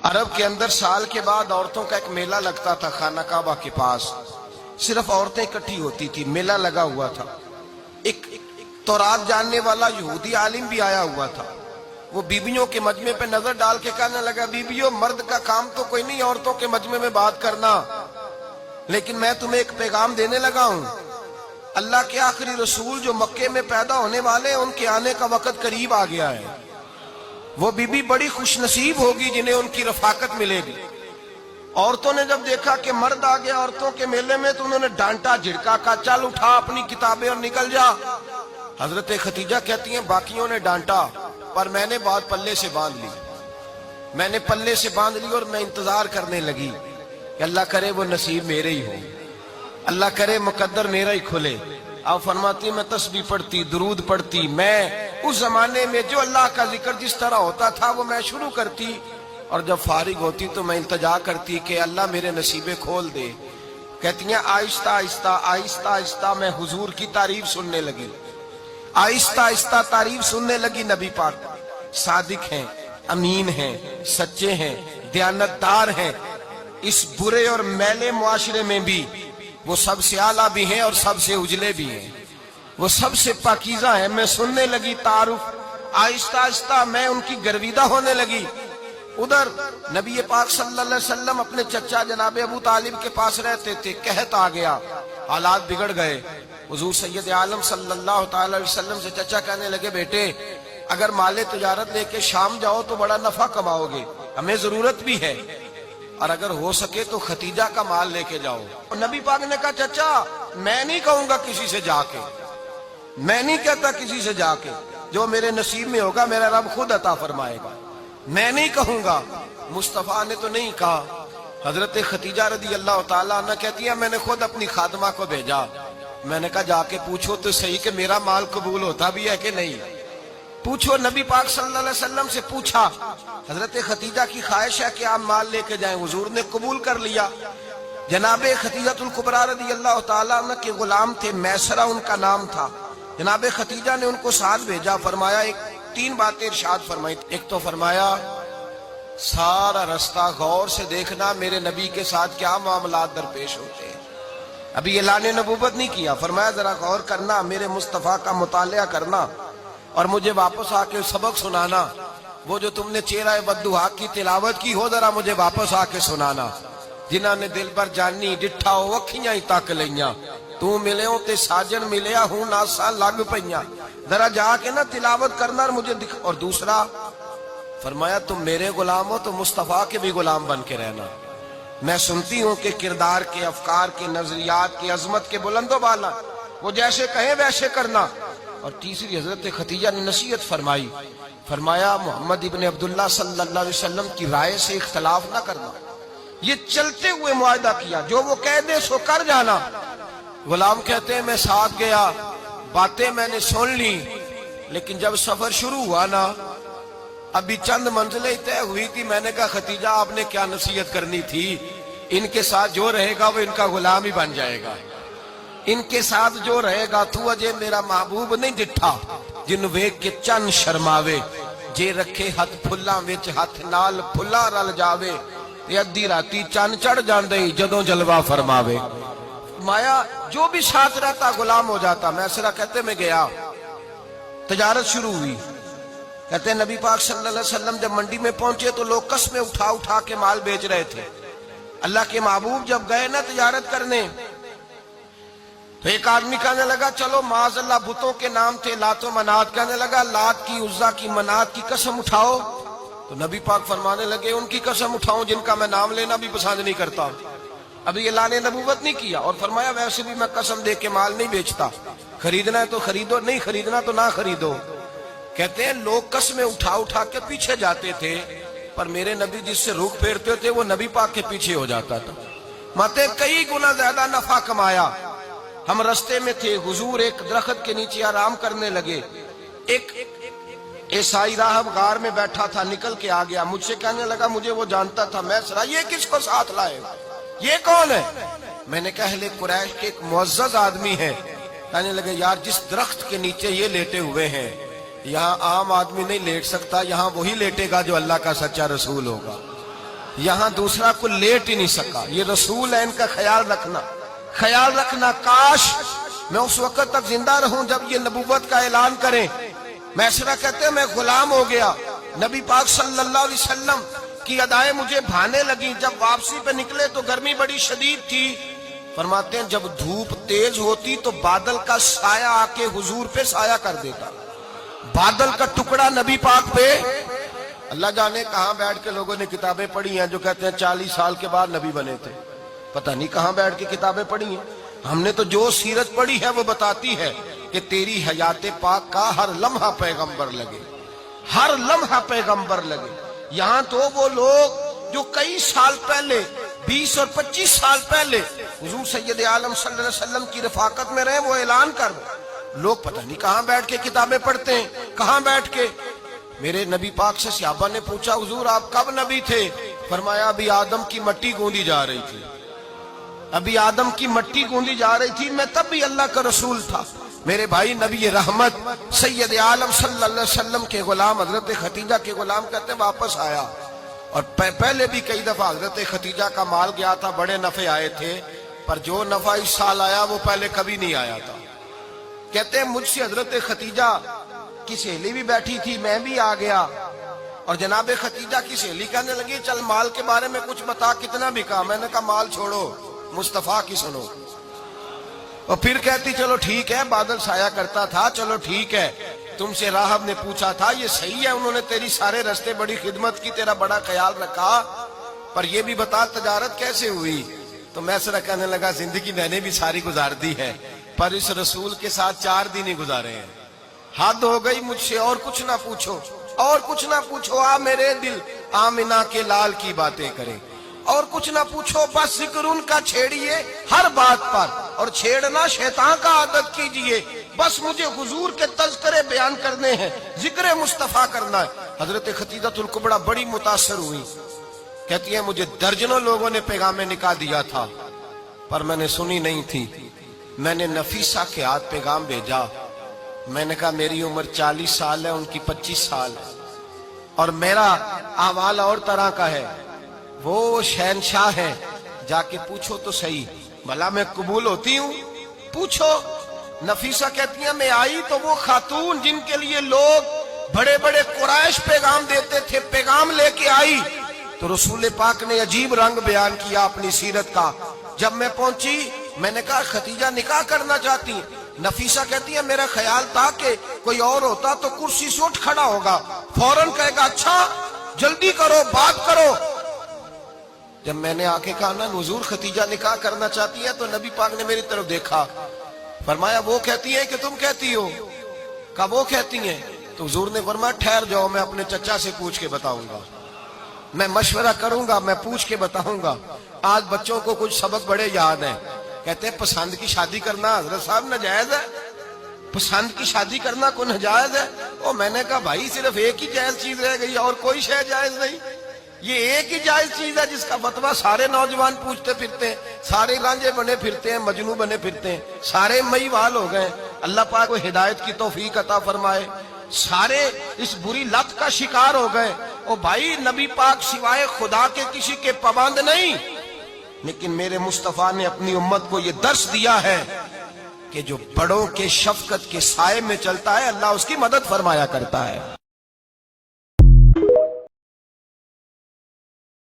عرب کے اندر سال کے بعد عورتوں کا ایک میلہ لگتا تھا خانہ کعبہ کے پاس، صرف عورتیں اکٹھی ہوتی تھی، میلہ لگا ہوا تھا۔ ایک تورات جاننے والا یہودی عالم بھی آیا ہوا تھا، وہ بیویوں کے مجمع پہ نظر ڈال کے کہنے لگا، بیویوں مرد کا کام تو کوئی نہیں عورتوں کے مجمع میں بات کرنا، لیکن میں تمہیں ایک پیغام دینے لگا ہوں، اللہ کے آخری رسول جو مکے میں پیدا ہونے والے ان کے آنے کا وقت قریب آ گیا ہے، وہ بیوی بڑی خوش نصیب ہوگی جنہیں ان کی رفاقت ملے گی۔ عورتوں نے جب دیکھا کہ مرد آ گیا عورتوں کے میلے میں تو انہوں نے ڈانٹا جھڑکا، کہا چل اٹھا اپنی کتابیں اور نکل جا۔ حضرت خدیجہ کہتی ہیں باقیوں نے ڈانٹا پر میں نے بات پلے سے باندھ لی، میں نے پلے سے باندھ لی اور میں انتظار کرنے لگی کہ اللہ کرے وہ نصیب میرے ہی ہو، اللہ کرے مقدر میرا ہی کھلے۔ آپ فرماتی میں تسبیح پڑھتی، درود پڑھتی، میں اس زمانے میں جو اللہ کا ذکر جس طرح ہوتا تھا وہ میں شروع کرتی، اور جب فارغ ہوتی تو میں التجا کرتی کہ اللہ میرے نصیبے کھول دے۔ کہتی ہیں آہستہ آہستہ آہستہ آہستہ میں حضور کی تعریف سننے لگی، آہستہ آہستہ تعریف سننے لگی۔ نبی پاک صادق ہیں، امین ہیں، سچے ہیں، دیانتدار ہیں، اس برے اور میلے معاشرے میں بھی وہ سب سے اعلیٰ بھی ہیں اور سب سے اجلے بھی ہیں، وہ سب سے پاکیزہ ہیں۔ میں سننے لگی تعارف، آہستہ آہستہ میں ان کی گرویدہ ہونے لگی۔ ادھر نبی پاک صلی اللہ علیہ وسلم اپنے چچا جناب ابو طالب کے پاس رہتے تھے، قحط آ گیا، حالات بگڑ گئے۔ حضور سید عالم صلی اللہ تعالی علیہ وسلم سے چچا کہنے لگے بیٹے اگر مال تجارت لے کے شام جاؤ تو بڑا نفع کماؤ گے، ہمیں ضرورت بھی ہے، اور اگر ہو سکے تو ختیجہ کا مال لے کے جاؤ۔ اور نبی پاک نے کہا چچا میں نہیں کہوں گا کسی سے جا کے، میں نہیں کہتا کسی سے جا کے، جو میرے نصیب میں ہوگا میرا رب خود عطا فرمائے گا، میں نہیں کہوں گا۔ مصطفیٰ نے تو نہیں کہا۔ حضرت خدیجہ رضی اللہ تعالیٰ عنہ کہتی ہے میں نے خود اپنی خادمہ کو بھیجا، میں نے کہا جا کے پوچھو تو صحیح کہ میرا مال قبول ہوتا بھی ہے کہ نہیں، پوچھو۔ نبی پاک صلی اللہ علیہ وسلم سے پوچھا، حضرت خدیجہ کی خواہش ہے کہ آپ مال لے کے جائیں، حضور نے قبول کر لیا۔ جناب خدیجہ الکبریٰ رضی اللہ تعالیٰ عنہ کے غلام تھے، میسرہ ان کا نام تھا۔ جناب خدیجہ نے ان کو ساتھ بھیجا، فرمایا تین باتیں ارشاد فرمائی۔ ایک تو فرمایا سارا رستہ غور سے دیکھنا میرے نبی کے ساتھ کیا معاملات درپیش ہوتے ہیں، ابھی اعلان نبوت نہیں کیا، فرمایا ذرا غور کرنا، میرے مصطفیٰ کا مطالعہ کرنا اور مجھے واپس آ کے سبق سنانا، وہ جو تم نے چہرہ بددعا کی تلاوت کی ہو ذرا مجھے واپس آ کے سنانا۔ جنہاں نے دل پر جانی ڈٹھا ہو اکھیاں ہی تک لیاں، تو ملے ہوں تے ساجن ملیا ہوں ناسا لگ پئیاں، ذرا جا کے نا تلاوت کرنا اور مجھے دکھ۔ اور دوسرا فرمایا تم میرے غلام ہو تو مصطفیٰ کے بھی غلام بن کے رہنا، میں سنتی ہوں کہ کردار کے، افکار کے، نظریات کے، عظمت کے بلند و بالا، وہ جیسے کہیں ویسے کرنا۔ اور تیسری حضرت خدیجہ نے نصیحت فرمائی، فرمایا محمد ابن عبداللہ صلی اللہ علیہ وسلم کی رائے سے اختلاف نہ کرنا، یہ چلتے ہوئے معاہدہ کیا، جو وہ کہہ دے سو کر جانا۔ غلام کہتے ہیں میں ساتھ گیا، باتیں میں نے سن لی، لیکن جب سفر شروع ہوا نا ابھی چند منزلیں طے ہوئی تھی، میں نے کہا خدیجہ آپ نے کیا نصیحت کرنی تھی، ان کے ساتھ جو رہے گا وہ ان کا غلام ہی بن جائے گا، ان کے ساتھ جو رہے گا تو اجے میرا محبوب نہیں ڈٹھا جن ویک کے چن شرماوے، جے رکھے ہاتھ پھلاں وچ ہاتھ نال پھلا رل جاوے، ادھی راتی چن چڑھ جاندے جدوں جلوہ فرماوے۔ مایا جو بھی ساتھ رہتا غلام ہو جاتا۔ میسرہ کہتے میں گیا، تجارت شروع ہوئی، کہتے ہیں نبی پاک صلی اللہ علیہ وسلم جب منڈی میں پہنچے تو لوگ قسمیں اٹھا اٹھا کے مال بیچ رہے تھے۔ اللہ کے محبوب جب گئے نا تجارت کرنے تو ایک آدمی کہنے لگا چلو معاذ اللہ بتوں کے نام تھے لات و منات، کہنے لگا لات کی، عزا کی، منات کی قسم اٹھاؤ، تو نبی پاک فرمانے لگے ان کی قسم اٹھاؤں جن کا میں نام لینا بھی پسند نہیں کرتا، ابھی اعلان نبوت نہیں کیا، اور فرمایا ویسے بھی میں قسم دے کے مال نہیں بیچتا، خریدنا ہے تو خریدو، نہیں خریدنا تو نہ خریدو۔ کہتے ہیں لوگ قسمیں اٹھا اٹھا کے پیچھے جاتے تھے، پر میرے نبی جس سے رخ پھیرتے تھے وہ نبی پاک کے پیچھے ہو جاتا تھا۔ ماتے کئی گنا زیادہ نفع کمایا۔ ہم رستے میں تھے، حضور ایک درخت کے نیچے آرام کرنے لگے، ایک عیسائی راہب غار میں بیٹھا تھا، نکل کے آ گیا، مجھ سے کہنے لگا مجھے وہ جانتا تھا، میں سرا یہ کس کو ساتھ لائے، یہ کون ہے؟ میں نے کہا اہل قریش کے ایک معزز آدمی ہے۔ کہنے لگے یار جس درخت کے نیچے یہ لیٹے ہوئے ہیں یہاں عام آدمی نہیں لیٹ سکتا، یہاں وہی لیٹے گا جو اللہ کا سچا رسول ہوگا۔ یہاں دوسرا کوئی لیٹ ہی نہیں سکا. یہ رسول ہے، ان کا خیال رکھنا. کاش میں اس وقت تک زندہ رہوں جب یہ نبوت کا اعلان کریں. میسرہ کہتے ہیں میں غلام ہو گیا. نبی پاک صلی اللہ علیہ وسلم کی ادائیں مجھے بھانے لگی. جب واپسی پہ نکلے تو گرمی بڑی شدید تھی. فرماتے ہیں جب دھوپ تیز ہوتی تو بادل کا سایہ آ کے حضور پہ سایہ کر دیتا. بادل کا ٹکڑا نبی پاک پہ. اللہ جانے کہاں بیٹھ کے لوگوں نے کتابیں پڑھی ہیں جو کہتے ہیں 40 سال کے بعد نبی بنے تھے. پتہ نہیں کہاں بیٹھ کے کتابیں پڑھی ہیں. ہم نے تو جو سیرت پڑھی ہے وہ بتاتی ہے کہ تیری حیات پاک کا ہر لمحہ پیغمبر لگے، ہر لمحہ پیغمبر لگے. یہاں تو وہ لوگ جو کئی سال پہلے 20 اور 25 سال پہلے حضور سید عالم صلی اللہ علیہ وسلم کی رفاقت میں رہے، وہ اعلان کر لوگ پتہ نہیں کہاں بیٹھ کے کتابیں پڑھتے ہیں، کہاں بیٹھ کے. میرے نبی پاک سے صحابہ نے پوچھا حضور آپ کب نبی تھے؟ فرمایا ابھی آدم کی مٹی گوندی جا رہی تھی، ابھی آدم کی مٹی گوندی جا رہی تھی، میں تب بھی اللہ کا رسول تھا. میرے بھائی نبی رحمت سید عالم صلی اللہ علیہ وسلم کے غلام حضرت ختیجہ کے غلام کہتے ہیں واپس آیا. اور پہلے بھی کئی دفعہ حضرت ختیجہ کا مال گیا تھا، بڑے نفع آئے تھے، پر جو نفع اس سال آیا وہ پہلے کبھی نہیں آیا تھا. کہتے ہیں مجھ سے حضرت ختیجہ کی سہیلی بھی بیٹھی تھی، میں بھی آ گیا. اور جناب ختیجہ کی سہیلی کہنے لگی چل مال کے بارے میں کچھ بتا، کتنا بکا؟ میں نے کہا مال چھوڑو، مصطفیٰ کی سنو. اور پھر کہتی چلو ٹھیک ہے، بادل سایہ کرتا تھا، چلو ٹھیک ہے. تم سے راہب نے پوچھا تھا یہ صحیح ہے، انہوں نے تیری سارے رستے بڑی خدمت کی، تیرا بڑا خیال رکھا، پر یہ بھی بتا تجارت کیسے ہوئی؟ تو میں سرا کہنے لگا زندگی میں نے بھی ساری گزار دی ہے، پر اس رسول کے ساتھ 4 دن ہی گزارے ہیں. حد ہو گئی مجھ سے، اور کچھ نہ پوچھو، اور کچھ نہ پوچھو. آ میرے دل آمنہ کے لال کی باتیں کرے، اور کچھ نہ پوچھو، بس ذکر ان کا چھیڑیے ہر بات پر، اور چھیڑنا شیطان کا عادت کیجئے. بس مجھے حضور کے تذکرے بیان کرنے ہیں، ذکر مصطفیٰ کرنا ہے. حضرت ختیجہ الکبریٰ بڑی متاثر ہوئی. کہتی ہے مجھے درجنوں لوگوں نے پیغام نکاح دیا تھا، پر میں نے سنی نہیں تھی. میں نے نفیسہ کے ہاتھ پیغام بھیجا. میں نے کہا میری عمر 40 سال ہے، ان کی 25 سال ہے، اور میرا احوال اور طرح کا ہے. وہ شہنشاہ ہے، جا کے پوچھو تو صحیح، بھلا میں قبول ہوتی ہوں؟ پوچھو. نفیسہ کہتی ہیں میں آئی تو وہ خاتون جن کے لیے لوگ بڑے بڑے قریش پیغام دیتے تھے، پیغام لے کے آئی. تو رسول پاک نے عجیب رنگ بیان کیا اپنی سیرت کا. جب میں پہنچی میں نے کہا ختیجہ نکاح کرنا چاہتی ہیں؟ نفیسہ کہتی ہے میرا خیال تھا کہ کوئی اور ہوتا تو کرسی سے اٹھ کھڑا ہوگا، فوراً کہے گا اچھا جلدی کرو بات کرو. جب میں نے آ کے کہا نا حضور ختیجہ نکاح کرنا چاہتی ہے، تو نبی پاک نے میری طرف دیکھا، فرمایا وہ کہتی ہیں کہ تم کہتی ہو؟ کہا وہ کہتی ہیں. تو حضور نے فرمایا ٹھہر جاؤ، میں اپنے چچا سے پوچھ کے بتاؤں گا، میں مشورہ کروں گا، میں پوچھ کے بتاؤں گا. آج بچوں کو کچھ سبق بڑے یاد ہیں. کہتے ہیں پسند کی شادی کرنا حضرت صاحب ناجائز ہے؟ پسند کی شادی کرنا کوئی ناجائز ہے؟ اور میں نے کہا بھائی صرف ایک ہی جائز چیز رہ گئی اور کوئی شے جائز نہیں. یہ ایک ہی جائز چیز ہے جس کا فتویٰ سارے نوجوان پوچھتے پھرتے ہیں، سارے رانجے بنے پھرتے ہیں، مجنوں بنے پھرتے ہیں، سارے مئی وال ہو گئے. اللہ پاک کو ہدایت کی توفیق عطا فرمائے. سارے اس بری لت کا شکار ہو گئے. او بھائی نبی پاک سوائے خدا کے کسی کے پابند نہیں، لیکن میرے مصطفیٰ نے اپنی امت کو یہ درس دیا ہے کہ جو بڑوں کے شفقت کے سائے میں چلتا ہے اللہ اس کی مدد فرمایا کرتا ہے.